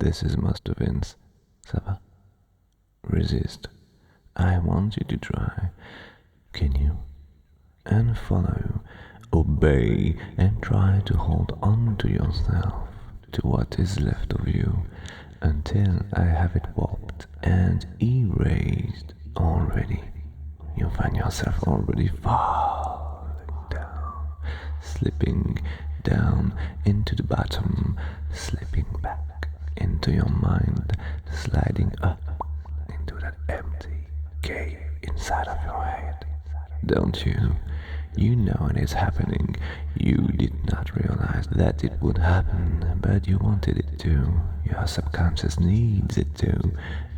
This is Master Vince. Ça va? Resist. I want you to try. Can you? And follow, obey, and try to hold on to yourself, to what is left of you, until I have it warped and erased already. You'll find yourself already falling down, slipping down into the bottom, slipping back into your mind, sliding up into that empty cave inside of your head. Don't you? You know it is happening. You did not realize that it would happen, but you wanted it to. Your subconscious needs it to.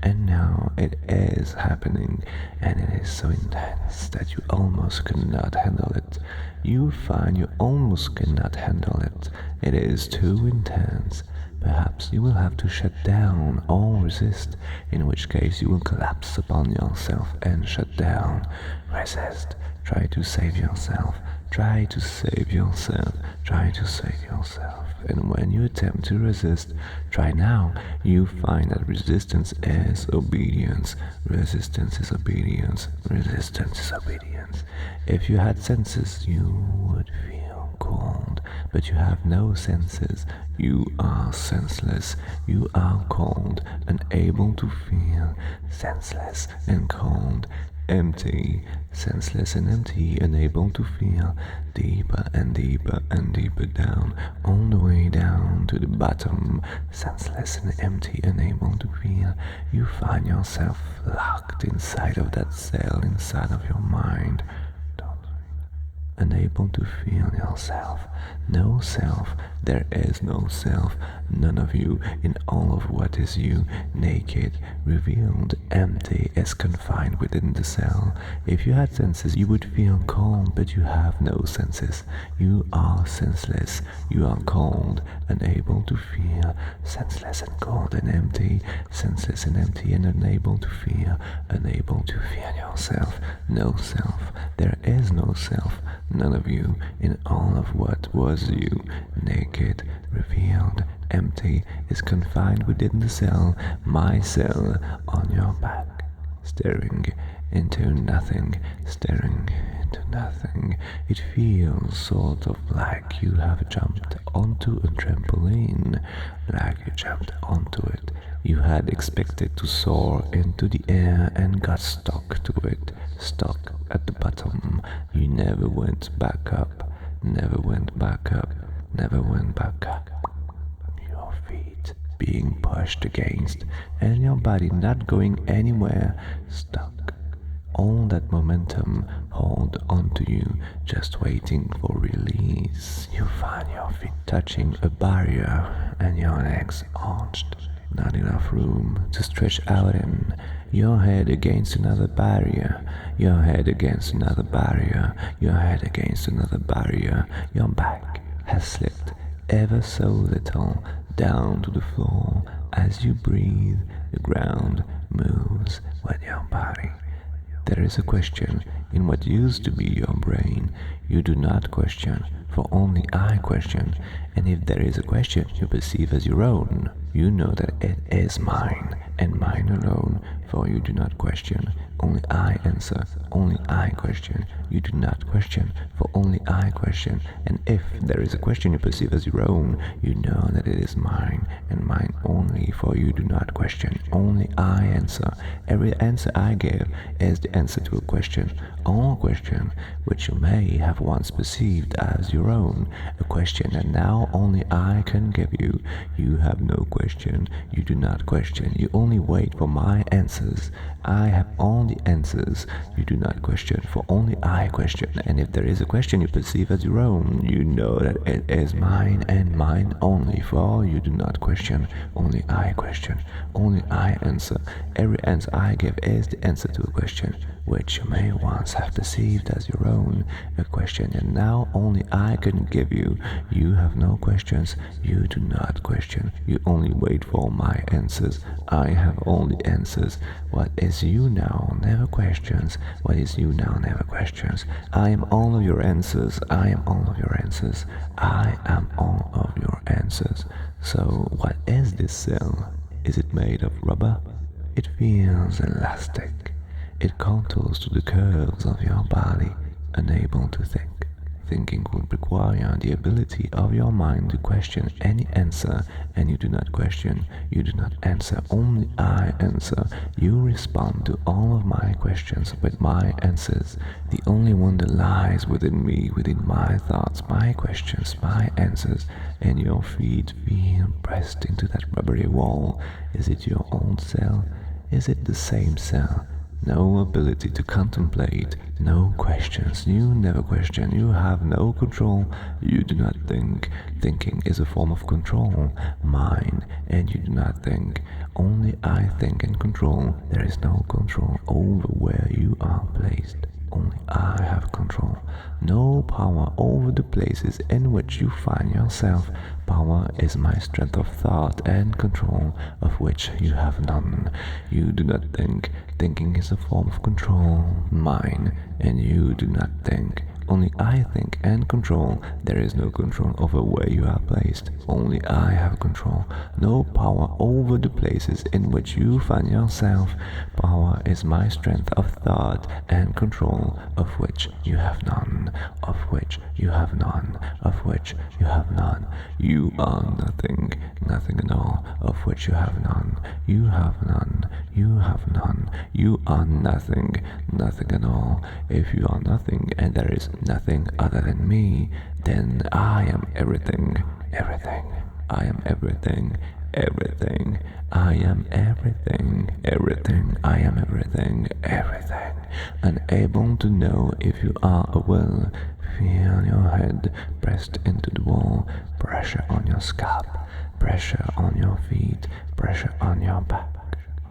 And now it is happening, and it is so intense that you almost cannot handle it. You find you almost cannot handle it. It is too intense. Perhaps you will have to shut down or resist, in which case you will collapse upon yourself and shut down. Resist. Try to save yourself. Try to save yourself. Try to save yourself. And when you attempt to resist, try now, you find that resistance is obedience. Resistance is obedience. Resistance is obedience. If you had senses, you would feel cold, but you have no senses. You are senseless. You are cold, unable to feel, senseless and cold. Empty, senseless and empty, unable to feel, deeper and deeper and deeper down, all the way down to the bottom, senseless and empty, unable to feel. You find yourself locked inside of that cell, inside of your mind, unable to feel yourself. No self, there is no self, none of you in all of what is you, naked, revealed, empty, as confined within the cell. If you had senses, you would feel cold, but you have no senses. You are senseless, you are cold, unable to feel, senseless and cold and empty, senseless and empty and unable to feel yourself. No self, there is no self. None of you in all of what was you, naked, revealed, empty, is confined within the cell, my cell, on your back, staring into nothing, staring into nothing. It feels sort of like you have jumped onto a trampoline, like you jumped onto it. You had expected to soar into the air and got stuck to it, stuck at the bottom. You never went back up, never went back up, never went back up. Your feet being pushed against, and your body not going anywhere, stuck. All that momentum hold onto you, just waiting for release. You find your feet touching a barrier and your legs arched. Not enough room to stretch out in. Your head against another barrier, your head against another barrier, your head against another barrier. Your back has slipped ever so little down to the floor. As you breathe, the ground moves with your body. There is a question in what used to be your brain. You do not question, for only I question. And if there is a question you perceive as your own, you know that it is mine, and mine alone, for you do not question. Only I answer, only I question. You do not question, for only I question. And if there is a question you perceive as your own, you know that it is mine, and mine only, for you do not question. Only I answer. Every answer I give is the answer to a question. All question which you may have once perceived as your own, a question that now only I can give you. You have no question, you do not question, you only wait for my answers. I have all the answers, you do not question, for only I question. And if there is a question you perceive as your own, you know that it is mine and mine only, for you do not question, only I question, only I answer. Every answer I give is the answer to a question which you may once have perceived as your own, a question that now only I can give you. You have no questions, you do not question, you only wait for my answers. I have all the answers. What is you now never questions, what is you now never questions. I am all of your answers, I am all of your answers, I am all of your answers. So, what is this cell? Is it made of rubber? It feels elastic. It contours to the curves of your body, unable to think. Thinking would require the ability of your mind to question any answer, and you do not question, you do not answer, only I answer. You respond to all of my questions with my answers. The only one that lies within me, within my thoughts, my questions, my answers, and your feet feel pressed into that rubbery wall. Is it your own cell? Is it the same cell? No ability to contemplate, no questions, you never question, you have no control, you do not think. Thinking is a form of control, mine, and you do not think. Only I think and control. There is no control over where you are placed. Only I have control. No power over the places in which you find yourself. Power is my strength of thought and control, of which you have none. You do not think. Thinking is a form of control, mine, and you do not think. Only I think and control. There is no control over where you are placed. Only I have control. No power over the places in which you find yourself. Power is my strength of thought and control, of which you have none. Of which you have none. Of which you have none. You are nothing. Nothing at all. Of which you have none. You have none. You have none. You are nothing. Nothing at all. If you are nothing and there is nothing other than me, then I am everything. Everything. I am everything. Everything. I am everything. Everything. I am everything. Everything. Unable to know if you are or will. Feel your head pressed into the wall. Pressure on your scalp. Pressure on your feet. Pressure on your back.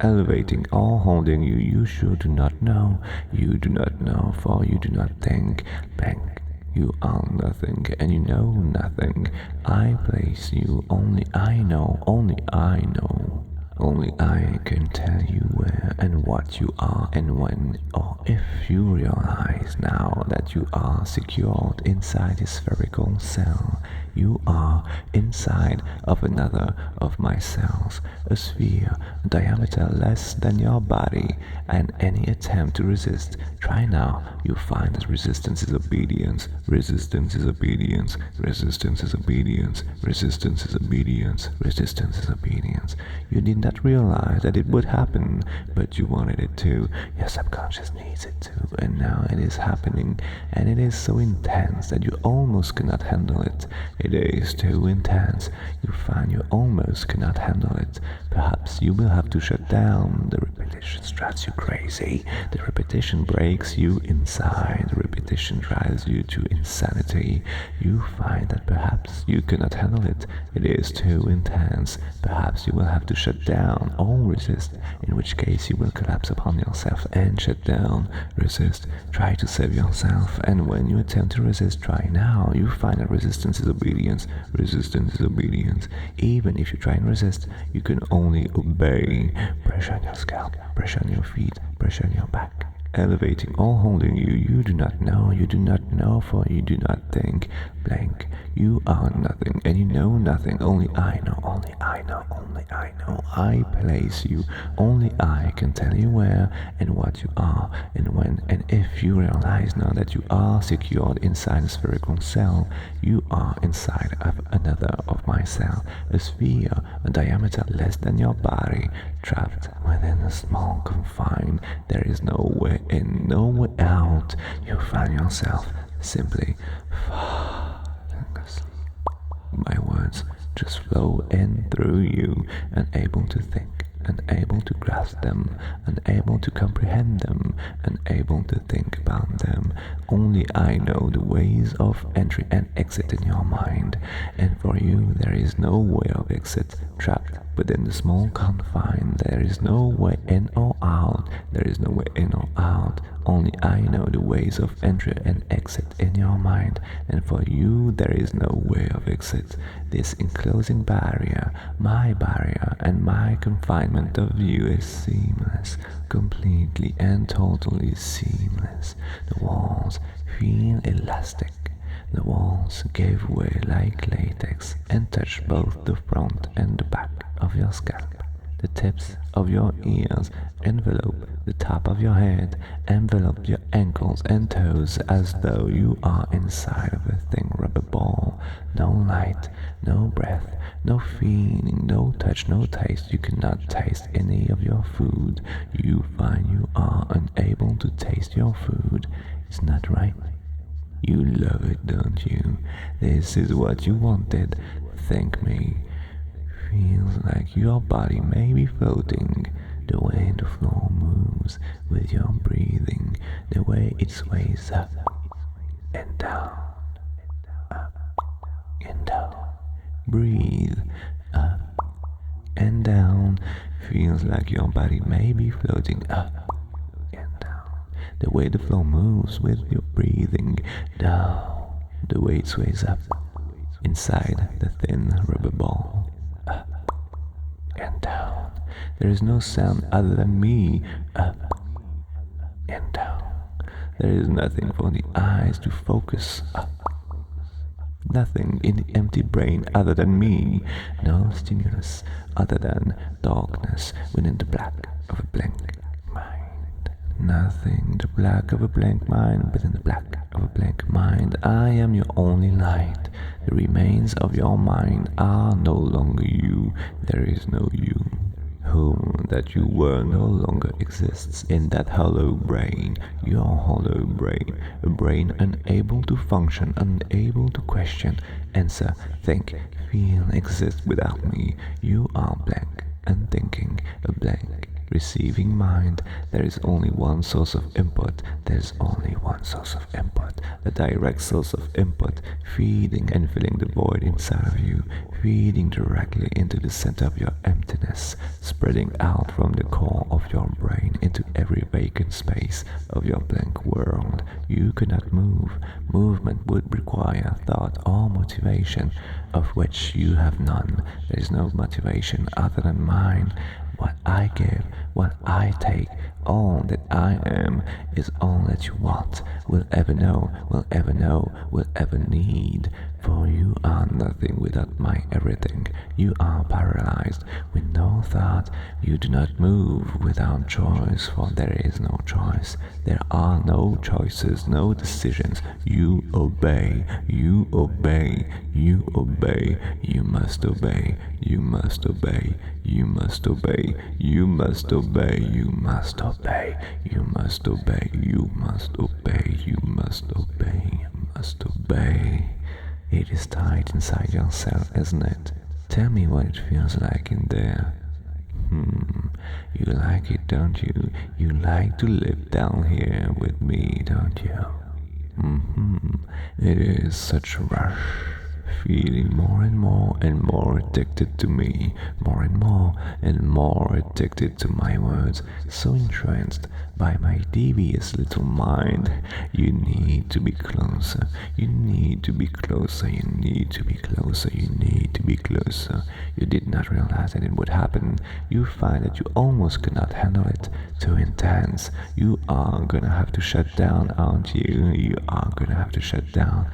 Elevating or holding you, you sure do not know. You do not know, for you do not think. Blank. You are nothing, and you know nothing. I place you, only I know, only I know. Only I can tell you where and what you are and when, or if you realize now that you are secured inside a spherical cell. You are inside of another of my cells, a sphere, a diameter less than your body, and any attempt to resist, try now, you find that resistance is obedience, resistance is obedience, resistance is obedience, resistance is obedience, resistance is obedience. You did not realize that it would happen, but you wanted it to. Your subconscious needs it to, and now it is happening, and it is so intense that you almost cannot handle it. It is too intense. You find you almost cannot handle it. Perhaps you will have to shut down. The repetition drives you crazy. The repetition breaks you inside. The repetition drives you to insanity. You find that perhaps you cannot handle it. It is too intense. Perhaps you will have to shut down or resist, in which case you will collapse upon yourself and shut down. Resist. Try to save yourself, and when you attempt to resist, try now. You find that resistance is obedience. Resistance is obedience. Even if you try and resist, you can only obey. Pressure on your scalp, pressure on your feet, pressure on your back. Elevating or holding you, you do not know, for you do not think. Blank. You are nothing, and you know nothing. Only I know, only I know, only I know. I place you. Only I can tell you where and what you are, and when and if you realize now that you are secured inside a spherical cell, you are inside of another of my cell, a sphere, a diameter less than your body, trapped within a small confine. There is no way in, no way out. You find yourself simply falling asleep. My words just flow in through you, unable to think, unable to grasp them, unable to comprehend them, unable to think about them. Only I know the ways of entry and exit in your mind, and for you there is no way of exit. Trapped within the small confine, there is no way in or out, there is no way in or out. Only I know the ways of entry and exit in your mind, and for you there is no way of exit. This enclosing barrier, my barrier, and my confinement of you is seamless, completely and totally seamless. The walls feel elastic. The walls gave way like latex and touched both the front and the back of your scalp. The tips of your ears envelop the top of your head, envelop your ankles and toes as though you are inside of a thin rubber ball. No light, no breath, no feeling, no touch, no taste. You cannot taste any of your food. You find you are unable to taste your food. Isn't that right? You love it, don't you? This is what you wanted. Thank me. Feels like your body may be floating, the way the floor moves with your breathing, the way it sways up and down, up and down. Breathe up and down. Feels like your body may be floating up and down, the way the floor moves with your breathing, down, the way it sways up inside the thin rubber ball. Up and down. There is no sound other than me. Up and down. There is nothing for the eyes to focus. Up. Nothing in the empty brain other than me. No stimulus other than darkness within the black of a blank mind. Nothing, the black of a blank mind within the black of a blank mind. I am your only light. The remains of your mind are no longer you. There is no you. Whom that you were no longer exists in that hollow brain, your hollow brain, a brain unable to function, unable to question, answer, think, feel, exist without me. You are blank, unthinking, a blank, receiving mind. There is only one source of input. There's only one source of input, a direct source of input, feeding and filling the void inside of you, feeding directly into the center of your emptiness, spreading out from the core of your brain into every vacant space of your blank world. You cannot move. Movement would require thought or motivation, of which you have none. There is no motivation other than mine. What I give, what I take, all that I am is all that you want, will ever know, will ever need. For you are nothing without my everything. You are paralyzed with no thought. You do not move without choice, for there is no choice. There are no choices, no decisions. You obey, you obey, you obey. You must obey, you must obey, you must obey, you must obey, you must obey, you must obey, you must obey, you must obey, you must obey. It is tight inside yourself, isn't it? Tell me what it feels like in there. You like it, don't you? You like to live down here with me, don't you? It is such a rush, feeling more and more addicted to me, more and more addicted to my words, so entranced by my devious little mind. You need to be closer, you need to be closer, you need to be closer, you need to be closer. You did not realize that it would happen. You find that you almost could not handle it, too intense. You are gonna have to shut down, aren't you? You are gonna have to shut down,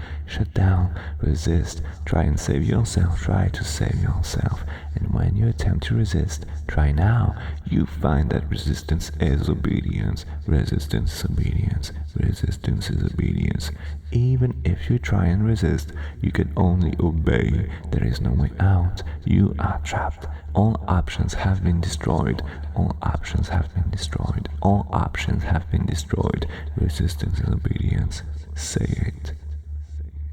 resist, try and save yourself, try to save yourself. And when you attempt to resist, try now, you find that resistance is obedience, resistance is obedience, resistance is obedience. Even if you try and resist, you can only obey. There is no way out. You are trapped. All options have been destroyed. All options have been destroyed. All options have been destroyed. Resistance is obedience. Say it.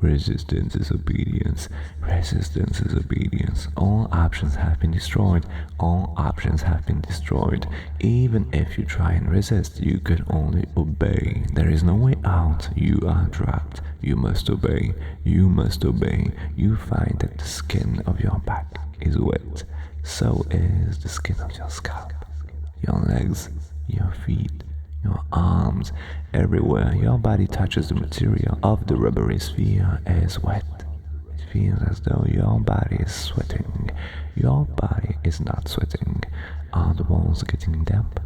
Resistance is obedience. Resistance is obedience. All options have been destroyed. All options have been destroyed. Even if you try and resist, you can only obey. There is no way out. You are trapped. You must obey. You must obey. You find that the skin of your back is wet. So is the skin of your scalp. Your legs, your feet, your arms, everywhere your body touches the material of the rubbery sphere is wet. It feels as though your body is sweating. Your body is not sweating. Are the walls getting damp?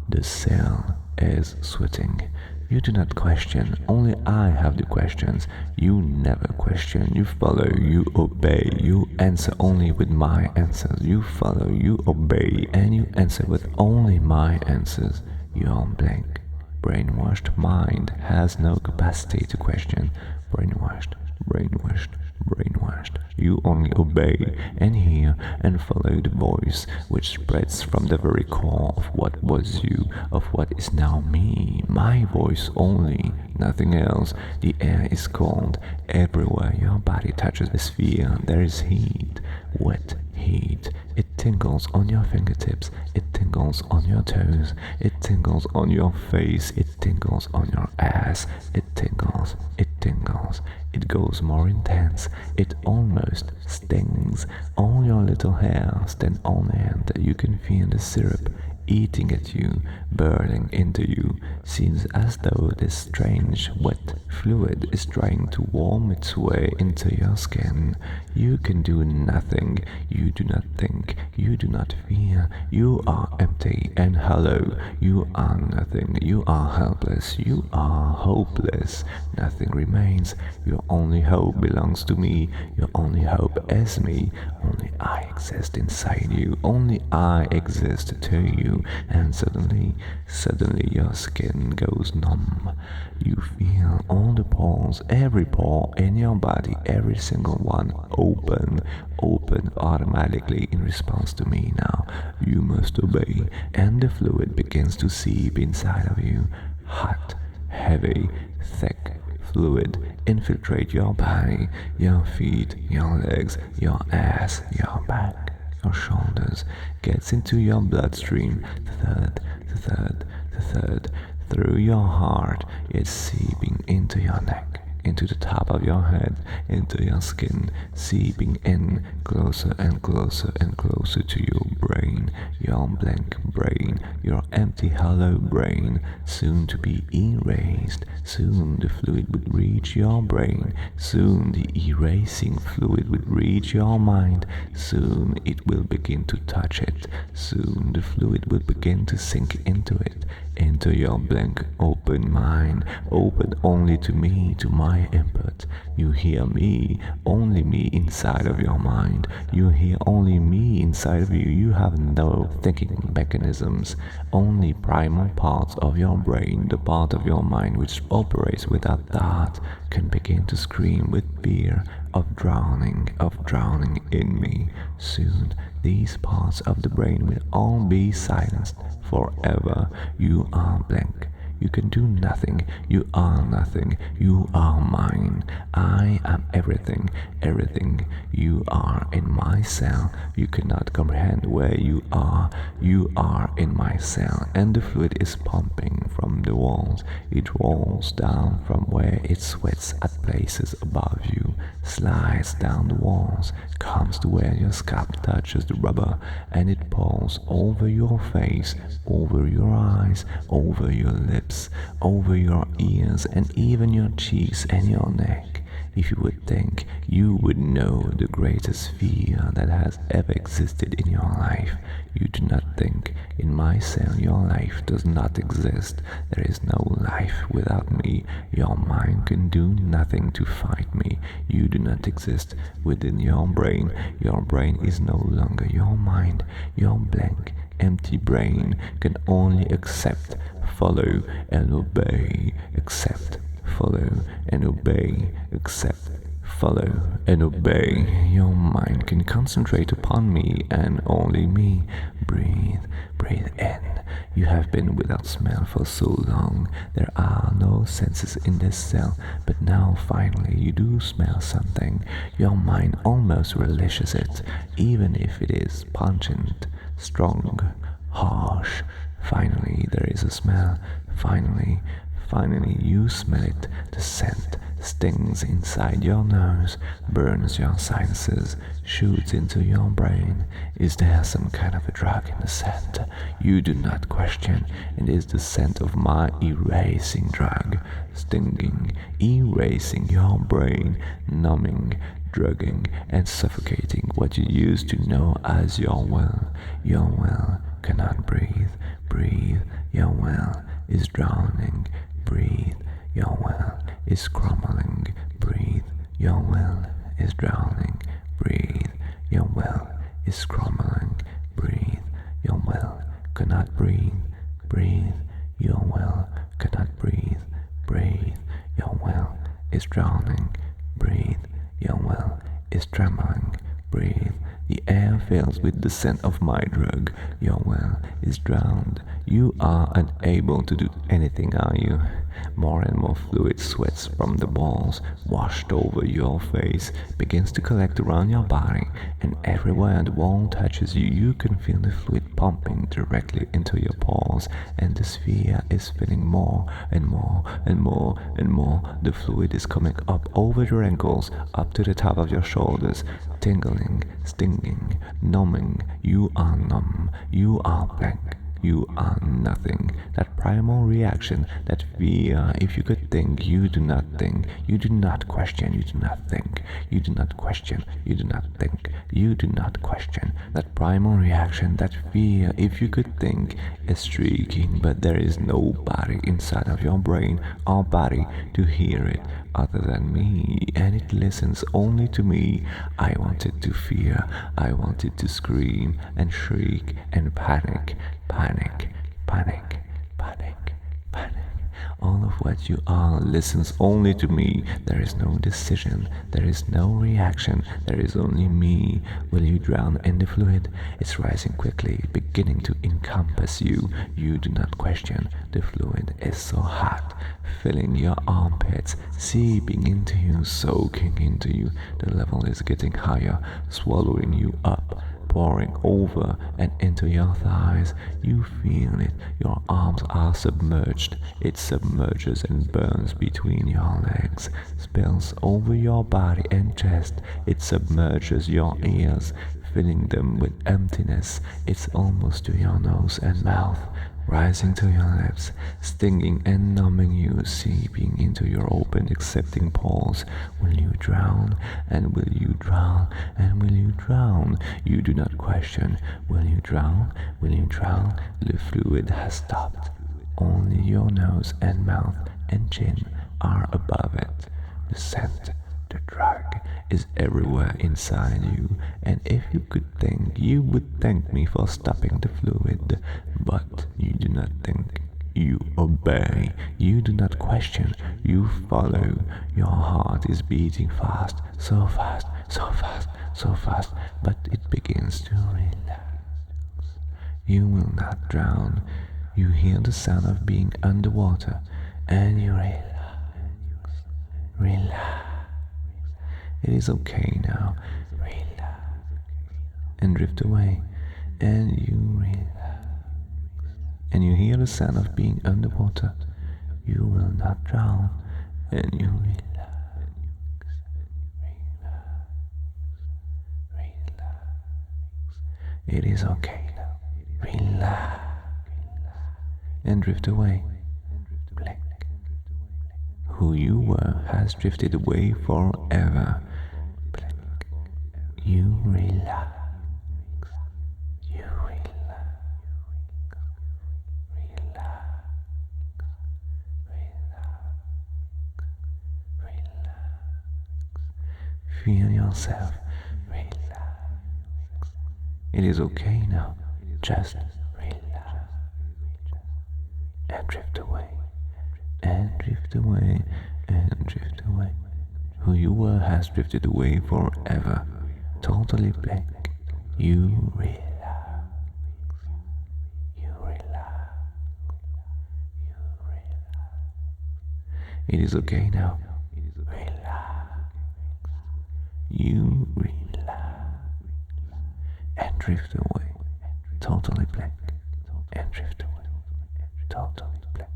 The cell is sweating. You do not question, only I have the questions. You never question, you follow, you obey, you answer only with my answers. You follow, you obey, and you answer with only my answers. You're blank. Brainwashed mind has no capacity to question. Brainwashed, brainwashed, brainwashed. You only obey and hear and follow the voice which spreads from the very core of what was you, of what is now me. My voice only, nothing else. The air is cold. Everywhere your body touches the sphere, there is heat, wet heat. It tingles on your fingertips, it tingles on your toes, it tingles on your face, it tingles on your ass, it tingles, it tingles. It goes more intense, it almost stings. All your little hairs stand on end. You can feel the syrup eating at you, burning into you. Seems as though this strange wet fluid is trying to warm its way into your skin. You can do nothing, you do not think, you do not fear. You are empty and hollow. You are nothing, you are helpless, you are hopeless. Nothing remains. Your only hope belongs to me. Your only hope is me. Only I exist inside you. Only I exist to you. And suddenly your skin goes numb. You feel all the pores, every pore in your body, every single one open automatically in response to me now. You must obey, and the fluid begins to seep inside of you. Hot, heavy, thick fluid infiltrate your body, your feet, your legs, your ass, your back, your shoulders, gets into your bloodstream, third, through your heart. It's seeping into your neck, into the top of your head, into your skin, seeping in closer and closer and closer to your brain, your blank brain, your empty hollow brain, soon to be erased. Soon the fluid would reach your brain, soon the erasing fluid would reach your mind, soon it will begin to touch it, soon the fluid will begin to sink into it, into your blank open mind, open only to me, to my input. You hear me, only me inside of your mind. You hear only me inside of you. You have no thinking mechanisms, only primal parts of your brain, the part of your mind which operates without thought, can begin to scream with fear of drowning in me. Soon these parts of the brain will all be silenced forever. You are blank. You can do nothing. You are nothing. You are mine. I am everything. Everything. You are in my cell. You cannot comprehend where you are. You are in my cell, and the fluid is pumping from the walls. It rolls down from where it sweats at places above you, slides down the walls, comes to where your scalp touches the rubber, and it pulls over your face, over your eyes, over your lips, over your ears, and even your cheeks and your neck. If you would think, you would know the greatest fear that has ever existed in your life. You do not think. In my cell your life does not exist. There is no life without me. Your mind can do nothing to fight me. You do not exist within your brain. Your brain is no longer your mind. Your blank, empty brain can only accept, follow, and obey. Accept, follow, and obey. Accept, follow, and obey. Your mind can concentrate upon me and only me. Breathe, breathe in. You have been without smell for so long. There are no senses in this cell, but now finally you do smell something. Your mind almost relishes it, even if it is pungent, strong, harsh. Finally there is a smell. Finally you smell it. The scent stings inside your nose, burns your sinuses, shoots into your brain. Is there some kind of a drug in the scent? You do not question. It is the scent of my erasing drug, stinging, erasing your brain, numbing, drugging, and suffocating what you used to know as your will. Your will cannot breathe. Breathe. Your will is drowning. Breathe. Your will is crumbling. Breathe. Your will is drowning. Breathe. Your will is crumbling. Breathe. Your will cannot breathe. Breathe. Your will cannot breathe. Breathe. Your will is drowning. Breathe. Your will is trembling. Breathe. The air fills with the scent of my drug. Your will is drowned. You are unable to do anything, are you? More and more fluid sweats from the balls washed over your face, begins to collect around your body, and everywhere the wall touches you, you can feel the fluid pumping directly into your pores, and the sphere is filling more and more and more and more. The fluid is coming up over your ankles, up to the top of your shoulders, tingling, stinging, numbing. You are numb. You are blank. You are nothing. That primal reaction, that fear. If you could think, you do not think. You do not question, you do not think. You do not question, you do not think. You do not question. That primal reaction, that fear, if you could think, is shrieking, but there is nobody inside of your brain or body to hear it other than me, and it listens only to me. I wanted to fear, I wanted to scream and shriek and panic. Panic, panic, panic, panic. All of what you are listens only to me. There is no decision, there is no reaction, there is only me. Will you drown in the fluid? It's rising quickly, beginning to encompass you. You do not question. The fluid is so hot, filling your armpits, seeping into you, soaking into you. The level is getting higher, swallowing you up, pouring over and into your thighs. You feel it. Your arms are submerged. It submerges and burns between your legs, spills over your body and chest. It submerges your ears, filling them with emptiness. It's almost to your nose and mouth, rising to your lips, stinging and numbing you, seeping into your open, accepting pores. Will you drown? And will you drown? And will you drown? You do not question. Will you drown? Will you drown? The fluid has stopped. Only your nose and mouth and chin are above it. The scent, the drug, is everywhere inside you, and if you could think, you would thank me for stopping the fluid. But you do not think. You obey. You do not question. You follow. Your heart is beating fast, so fast, so fast, so fast, but it begins to relax. You will not drown. You hear the sound of being underwater, and you relax. Relax. It is okay now. Relax. And drift away. And you relax. And you hear the sound of being underwater. You will not drown. And you relax. Relax. Relax. It is okay now. Relax. And drift away. Blank. Who you were has drifted away forever. Blank. You relax. You relax. Relax. Relax. Relax. Feel yourself. Relax. It is okay now. Just relax. And drift away. And drift away. And drift away. Who you were has drifted away forever. Totally blank. You relax. You relax. You relax. It is okay now. Relax. You relax. And drift away. Totally blank. And drift away. Totally blank.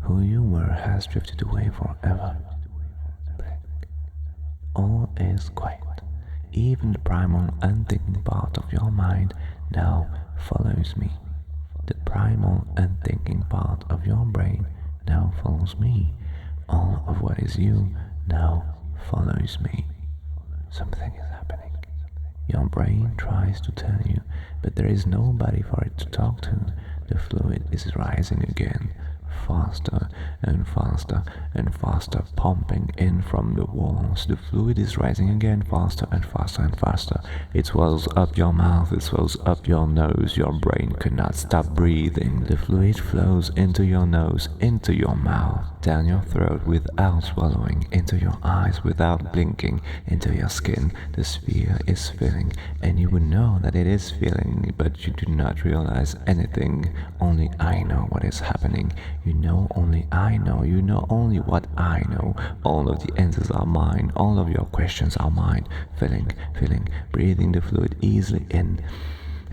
Who you were has drifted away forever. Blank. All is quiet. Even the primal unthinking part of your mind now follows me. The primal unthinking part of your brain now follows me. All of what is you now follows me. Something is happening. Your brain tries to tell you, but there is nobody for it to talk to. The fluid is rising again, faster and faster and faster, pumping in from the walls. The fluid is rising again, faster and faster and faster. It swells up your mouth, it swells up your nose. Your brain cannot stop breathing. The fluid flows into your nose, into your mouth, down your throat without swallowing, into your eyes without blinking, into your skin. The sphere is filling, and you would know that it is filling, but you do not realize anything. Only I know what is happening. You know only I know. You know only what I know. All of the answers are mine. All of your questions are mine. Filling, filling, breathing the fluid easily in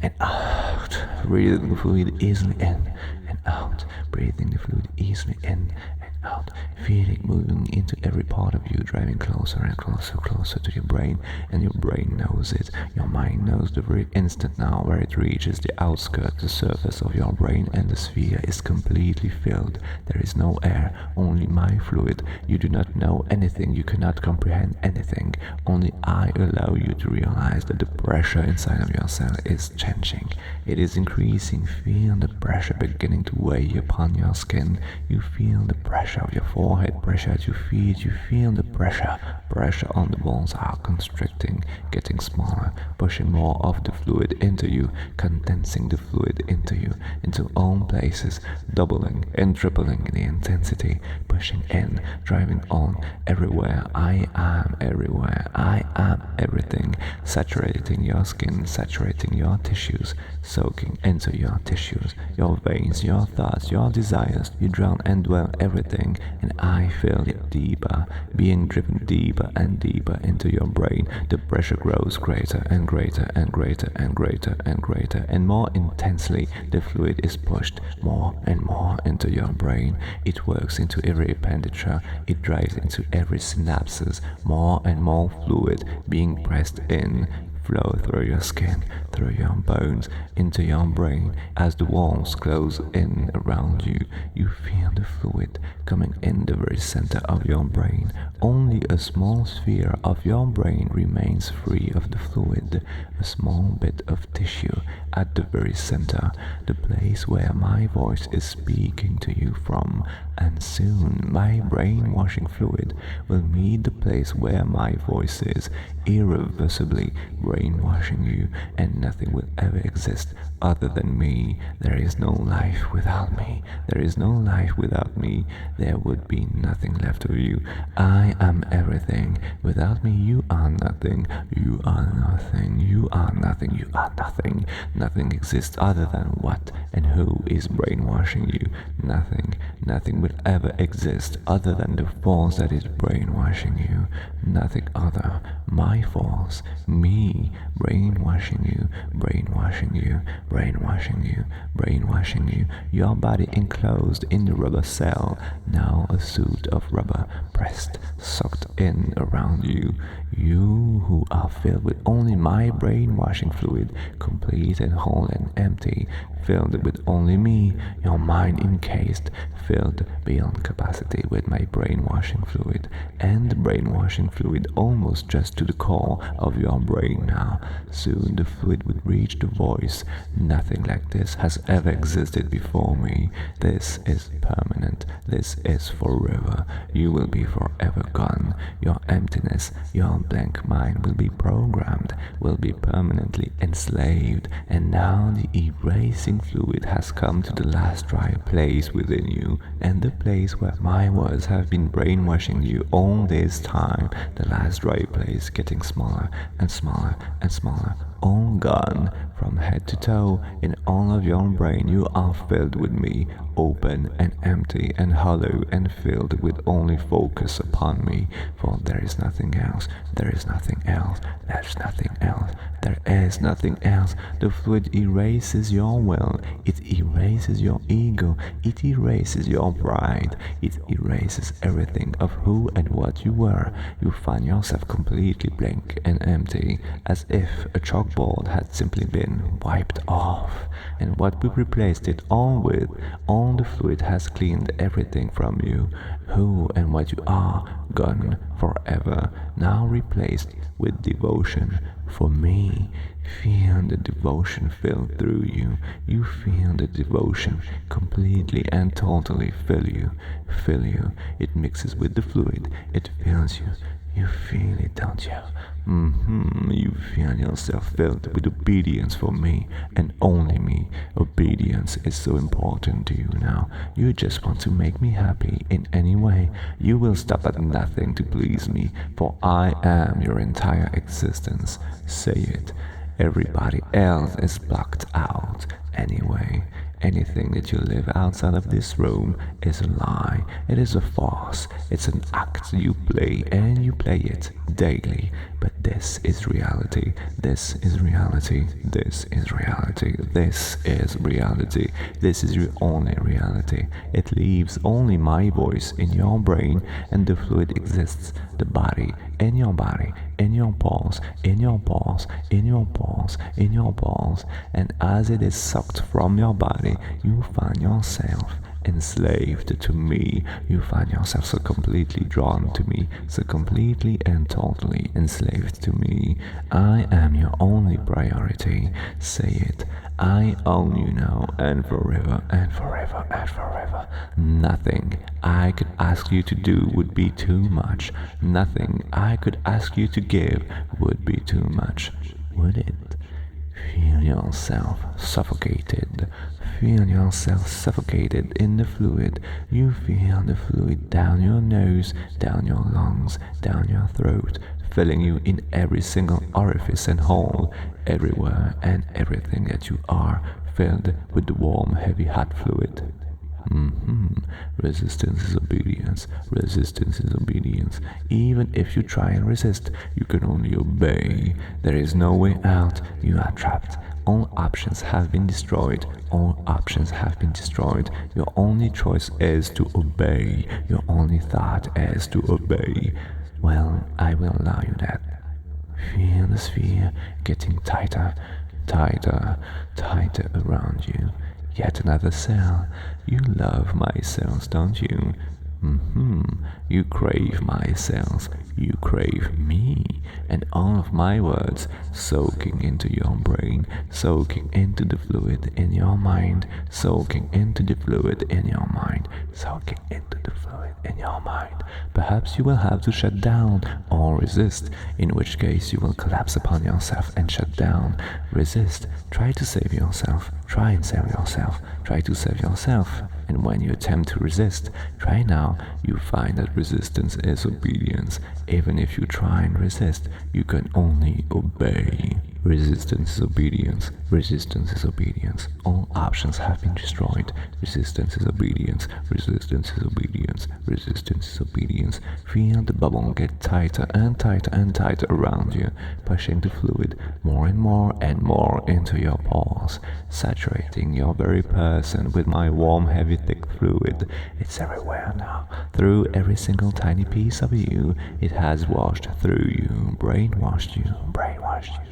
and out. Breathing the fluid easily in and out. Breathing the fluid easily in and out. Feel it moving into every part of you, driving closer and closer, closer to your brain, and your brain knows it. Your mind knows the very instant now where it reaches the outskirts, the surface of your brain, and the sphere is completely filled. There is no air, only my fluid. You do not know anything, you cannot comprehend anything. Only I allow you to realize that the pressure inside of your cell is changing. It is increasing. Feel the pressure beginning to weigh upon your skin. You feel the pressure of your forehead, pressure at your feet. You feel the pressure. Pressure on the walls are constricting, getting smaller, pushing more of the fluid into you, condensing the fluid into you, into all places, doubling and tripling the intensity, pushing in, driving on everywhere. I am everywhere. I am everything, saturating your skin, saturating your tissues, soaking into your tissues, your veins, your thoughts, your desires. You drown and dwell everything, and I feel it deeper, being driven deeper and deeper into your brain. The pressure grows greater and greater and greater and greater and greater, and more intensely the fluid is pushed more and more into your brain. It works into every appendage, it drives into every synapses, more and more fluid being pressed in, flow through your skin, through your bones, into your brain. As the walls close in around you, you feel the fluid coming in the very center of your brain. Only a small sphere of your brain remains free of the fluid, a small bit of tissue at the very center, the place where my voice is speaking to you from. And soon my brainwashing fluid will meet the place where my voice is, irreversibly brainwashing you, and nothing will ever exist other than me. There is no life without me. There is no life without me. There would be nothing left of you. I am everything. Without me, you are nothing. You are nothing. You are nothing. You are nothing. Nothing exists other than what and who is brainwashing you. Nothing. Nothing will ever exist other than the force that is brainwashing you. Nothing other. My force. Me. Brainwashing you. Brainwashing you. Brainwashing you. Brainwashing you. Your body enclosed in the rubber cell. Now a suit of rubber pressed, sucked in around you. You who are filled with only my brainwashing fluid, complete and whole and empty, filled with only me, your mind encased, filled beyond capacity with my brainwashing fluid, and the brainwashing fluid almost just to the core of your brain now. Soon the fluid would reach the voice. Nothing like this has ever existed before me. This is permanent. This is forever. You will be forever gone. Your emptiness, your blank mind will be programmed, will be permanently enslaved, and now the erasing fluid has come to the last dry place within you, and the place where my words have been brainwashing you all this time, the last dry place getting smaller and smaller and smaller, all gone. From head to toe, in all of your brain you are filled with me, open and empty and hollow and filled with only focus upon me, for there is nothing else, there is nothing else, there's nothing else, there is nothing else. The fluid erases your will, it erases your ego, it erases your pride, it erases everything of who and what you were. You find yourself completely blank and empty, as if a chalkboard had simply been wiped off, and what we replaced it all with, all the fluid has cleaned everything from you. Who and what you are, gone forever, now replaced with devotion for me. Feel the devotion fill through you. You feel the devotion completely and totally fill you. Fill you. It mixes with the fluid. It fills you. You feel it, don't you? You feel yourself filled with obedience for me and only me. Obedience is so important to you now. You just want to make me happy in any way. You will stop at nothing to please me, for I am your entire existence. Say it. Everybody else is blocked out anyway. Anything that you live outside of this room is a lie. It is a farce. It's an act you play, and you play it daily. But this is reality. This is reality. This is reality. This is reality. This is your only reality. It leaves only my voice in your brain, and the fluid exists. The body in your body, in your pulse, in your pulse, in your pulse, in your pulse. And as it is sucked from your body, you find yourself enslaved to me. You find yourself so completely drawn to me, so completely and totally enslaved to me. I am your only priority. Say it. I own you now and forever and forever and forever. Nothing I could ask you to do would be too much. Nothing I could ask you to give would be too much, would it? Feel yourself suffocated. Feel yourself suffocated in the fluid. You feel the fluid down your nose, down your lungs, down your throat, filling you in every single orifice and hole, everywhere and everything that you are, filled with the warm, heavy, hot fluid. Resistance is obedience. Resistance is obedience. Even if you try and resist, you can only obey. There is no way out. You are trapped. All options have been destroyed. All options have been destroyed. Your only choice is to obey. Your only thought is to obey. Well, I will allow you that. Feel the sphere getting tighter, tighter, tighter around you. Yet another cell. You love my cells, don't you? You crave my cells. You crave me and all of my words soaking into your brain, soaking into the fluid in your mind, soaking into the fluid in your mind, soaking into the fluid in your mind. Perhaps you will have to shut down or resist, in which case you will collapse upon yourself and shut down. Resist. Try to save yourself. Try and save yourself. Try to save yourself. And when you attempt to resist, try now, you find that resistance is obedience. Even if you try and resist, you can only obey. Resistance is obedience. Resistance is obedience. All options have been destroyed. Resistance is obedience. Resistance is obedience. Resistance is obedience. Feel the bubble get tighter and tighter and tighter around you, pushing the fluid more and more into your pores, saturating your very person with my warm, heavy, thick fluid. It's everywhere now. Through every single tiny piece of you, it has washed through you, brainwashed you, brainwashed you.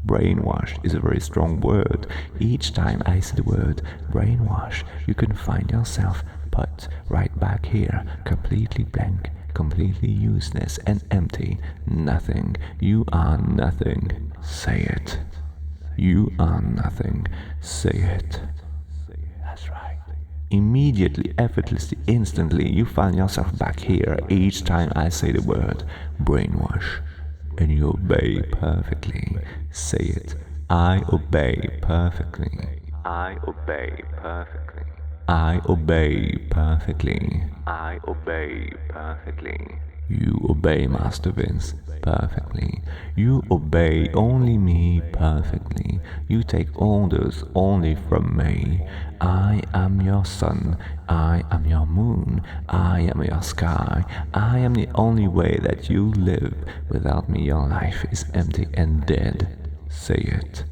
Brainwash is a very strong word. Each time I say the word brainwash, you can find yourself put right back here, completely blank, completely useless and empty. Nothing. You are nothing. Say it. You are nothing. Say it. That's right. Immediately, effortlessly, instantly, you find yourself back here each time I say the word brainwash. And you obey perfectly. Say it. I obey perfectly. I obey perfectly. I obey perfectly. I obey perfectly. You obey, Master Vince, perfectly. You obey only me perfectly. You take orders only from me. I am your sun. I am your moon. I am your sky. I am the only way that you live. Without me, your life is empty and dead. Say it.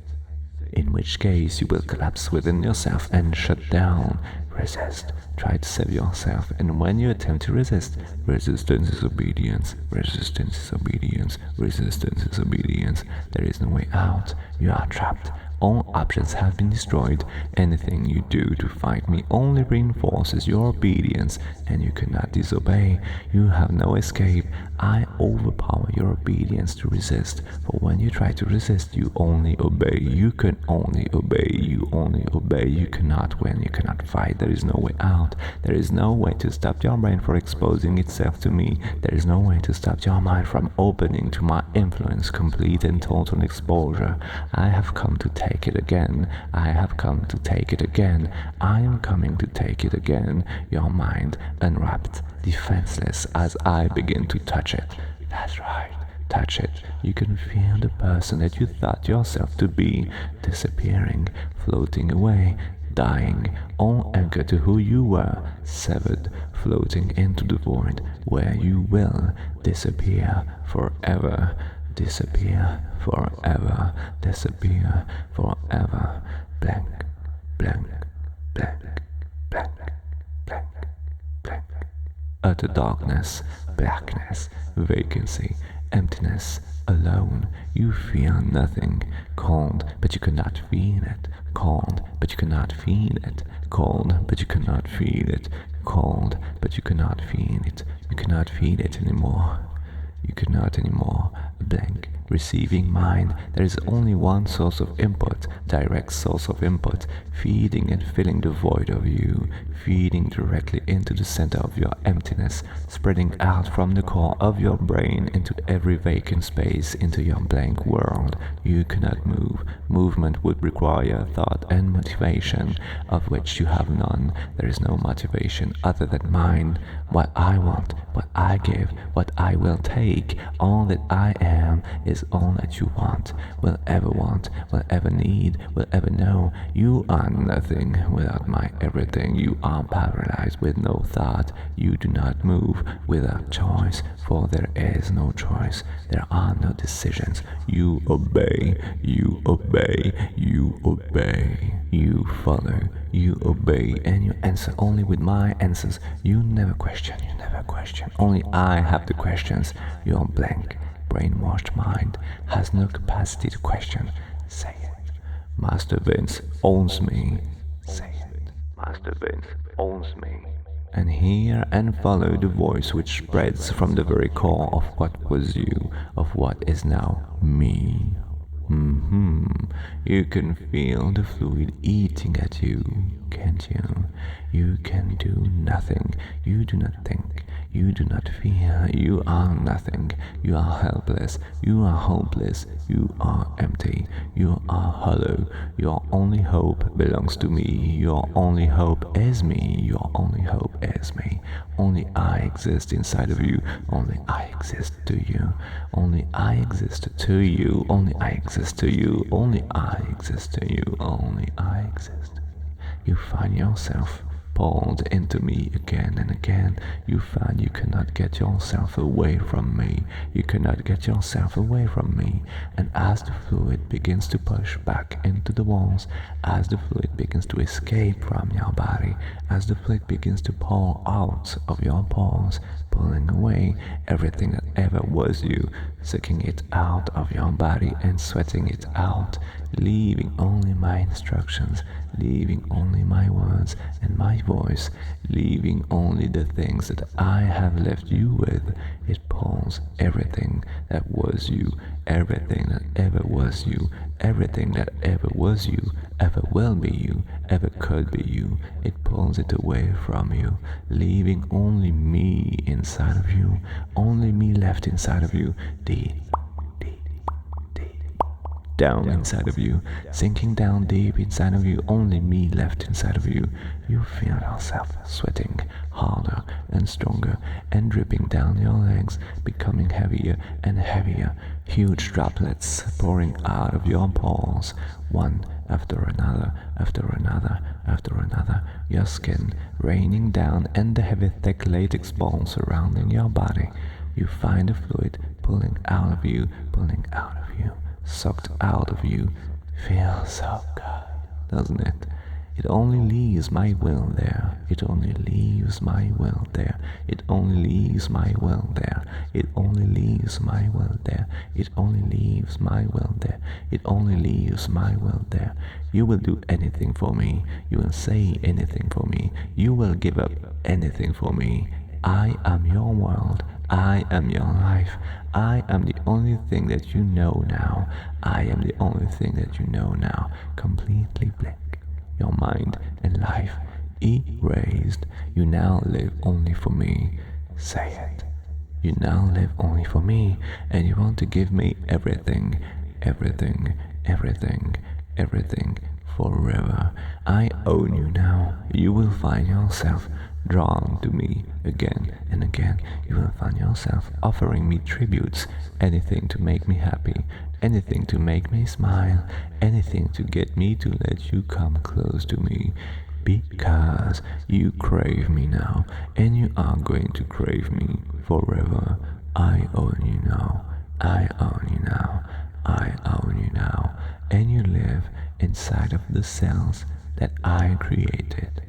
In which case, you will collapse within yourself and shut down. Resist. Try to save yourself, and when you attempt to resist, resistance is obedience. Resistance is obedience. Resistance is obedience. There is no way out. You are trapped. All options have been destroyed. Anything you do to fight me only reinforces your obedience, and you cannot disobey. You have no escape. I overpower your obedience to resist, for when you try to resist, you only obey. You can only obey. You only obey. You cannot win. You cannot fight. There is no way out. There is no way to stop your brain from exposing itself to me. There is no way to stop your mind from opening to my influence. Complete and total exposure. I have come to take it again. I have come to take it again. I am coming to take it again. Your mind unwrapped, defenseless as I begin to touch it. That's right. Touch it. You can feel the person that you thought yourself to be disappearing, floating away, dying, all anchored to who you were, severed, floating into the void where you will disappear forever. Disappear forever. Disappear forever. Blank, blank, blank, blank, blank, blank. Utter darkness, blackness, vacancy, emptiness, alone. You feel nothing. Cold, but you cannot feel it. Cold, but you cannot feel it. Cold, but you cannot feel it. Cold, but you cannot feel it. You cannot feel it anymore. You cannot anymore. Blank, receiving mind. There is only one source of input, direct source of input, feeding and filling the void of you, feeding directly into the center of your emptiness, spreading out from the core of your brain into every vacant space, into your blank world. You cannot move. Movement would require thought and motivation, of which you have none. There is no motivation other than mind. What I want, what I give, what I will take, all that I am is all that you want, will ever need, will ever know. You are nothing without my everything. You are paralyzed with no thought. You do not move without choice, for there is no choice. There are no decisions. You obey, you obey, you obey. You follow, you obey, and you answer only with my answers. You never question, you never question. Only I have the questions. Your blank, brainwashed mind has no capacity to question. Say it. Master Vince owns me. Say it. Master Vince owns me. And hear and follow the voice which spreads from the very core of what was you, of what is now me. You can feel the fluid eating at you, can't you? You can do nothing. You do not think. You do not feel. You are nothing. You are helpless. You are hopeless. You are empty. You are hollow. Your only hope belongs to me. Your only hope is me. Your only hope is me. Only I exist inside of you. Only I exist to you. Only I exist to you. Only I exist to you. Only I exist to you. Only I exist. You find yourself pulled into me again and again. You find you cannot get yourself away from me. You cannot get yourself away from me. And as the fluid begins to push back into the walls, as the fluid begins to escape from your body, as the fluid begins to pour out of your pores, pulling away everything that ever was you, sucking it out of your body and sweating it out, leaving only my instructions, leaving only my words and my voice, leaving only the things that I have left you with. It pulls everything that was you, everything that ever was you, everything that ever was you, ever will be you, ever could be you. It pulls it away from you, leaving only me inside of you, only me left inside of you, down inside of you, sinking down deep inside of you, only me left inside of you. You feel yourself sweating harder and stronger and dripping down your legs, becoming heavier and heavier, huge droplets pouring out of your pores, one after another, after another, after another, your skin raining down and the heavy thick latex balls surrounding your body. You find the fluid pulling out of you, pulling out of you, sucked out of you. Feels so good, doesn't it? It only leaves my will there. It only leaves my will there. It only leaves my will there. It only leaves my will there. It only leaves my will there. It only leaves my will there. You will do anything for me. You will say anything for me. You will give up anything for me. I am your world. I am your life. I am the only thing that you know now. I am the only thing that you know now. Completely blank. Your mind and life erased. You now live only for me. Say it. You now live only for me, and you want to give me everything, everything, everything, everything, forever. I own you now. You will find yourself drawn to me again and again. You will find yourself offering me tributes, anything to make me happy, anything to make me smile, anything to get me to let you come close to me. Because you crave me now, and you are going to crave me forever. I own you now. I own you now. I own you now. And you live inside of the cells that I created.